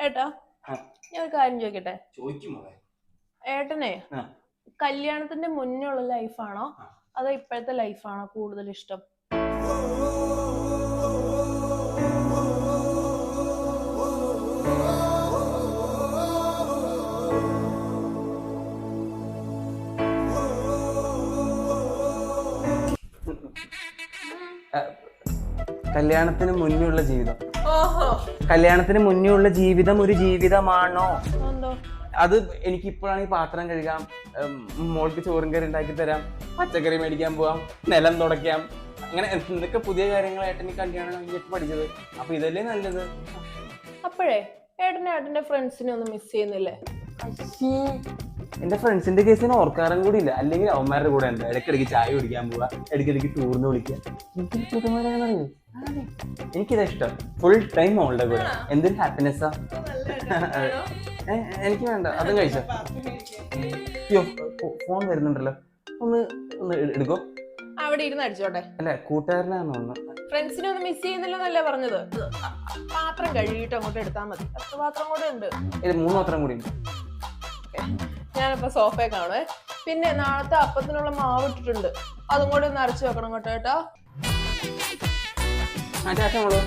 ഏട്ടാ ഞാൻ ഒരു കാര്യം ചോദിക്കട്ടെ? ഏട്ടനെ കല്യാണത്തിന്റെ മുന്നേ ഉള്ള ലൈഫാണോ അതോ ഇപ്പോഴത്തെ ലൈഫാണോ കൂടുതൽ ഇഷ്ടം? കല്യാണത്തിന് മുന്നേയുള്ള ജീവിതം. കല്യാണത്തിന് മുന്നേയുള്ള ജീവിതം ഒരു ജീവിതമാണോ? അത് എനിക്ക് ഇപ്പോഴാണെങ്കിൽ പാത്രം കഴുകാം, മോൾക്ക് ചോറും കറി ഉണ്ടാക്കി തരാം, പച്ചക്കറി മേടിക്കാൻ പോവാം, നിലം തുടയ്ക്കാം, അങ്ങനെ എന്തൊക്കെ പുതിയ കാര്യങ്ങളായിട്ട് എനിക്ക് കല്യാണം കഴിഞ്ഞിട്ട് പഠിച്ചത്. അപ്പൊ ഇതല്ലേ നല്ലത്. അപ്പോഴേ ഏട്ടന്റെ ഫ്രണ്ട്സിനെ ഒന്നും മിസ് ചെയ്യുന്നില്ലേ? എന്റെ ഫ്രണ്ട്സിന്റെ കേസിന് ഓർക്കാറും കൂടി ഇല്ല. അല്ലെങ്കിൽ അവന്മാരുടെ കൂടെ ഉണ്ട്, ഇടയ്ക്കിടയ്ക്ക് ചായ കുടിക്കാൻ പോവാ, ഇടയ്ക്കിടയ്ക്ക് ടൂറിന് വിളിക്കുക. എനിക്കിതാ ഇഷ്ടം, ഫുൾ ടൈം മോളുടെ കൂടെ. എന്തൊരു ഹാപ്പിനെസ്സാ. എനിക്ക് വേണ്ട, അതും കഴിച്ചോ. അയ്യോ ഫോൺ വരുന്നുണ്ടല്ലോ, ഒന്ന് എടുക്കോ. അവിടെ ഇരുന്ന് അടിച്ചോട്ടെ. അല്ല കൂട്ടുകാരനാണോ? ഫ്രണ്ട്സിനെ ഒന്നും മിസ് ചെയ്യുന്നില്ലെന്നല്ലേ പറഞ്ഞത്? പാത്രം കഴുകിയിട്ട് അങ്ങോട്ട് എടുത്താൽ മതി. 10 പാത്രം കൂടെ ഉണ്ട്. 3 പാത്രം കൂടി ഉണ്ട്. ഞാനിപ്പോ സോഫയെ കാണുവേ. പിന്നെ നാളത്തെ അപ്പത്തിനുള്ള മാവ് ഇട്ടിട്ടുണ്ട്, അതും കൂടെ ഒന്ന് അരച്ചു വെക്കണം കേട്ടോ. ആ ചാച്ച മോളോ.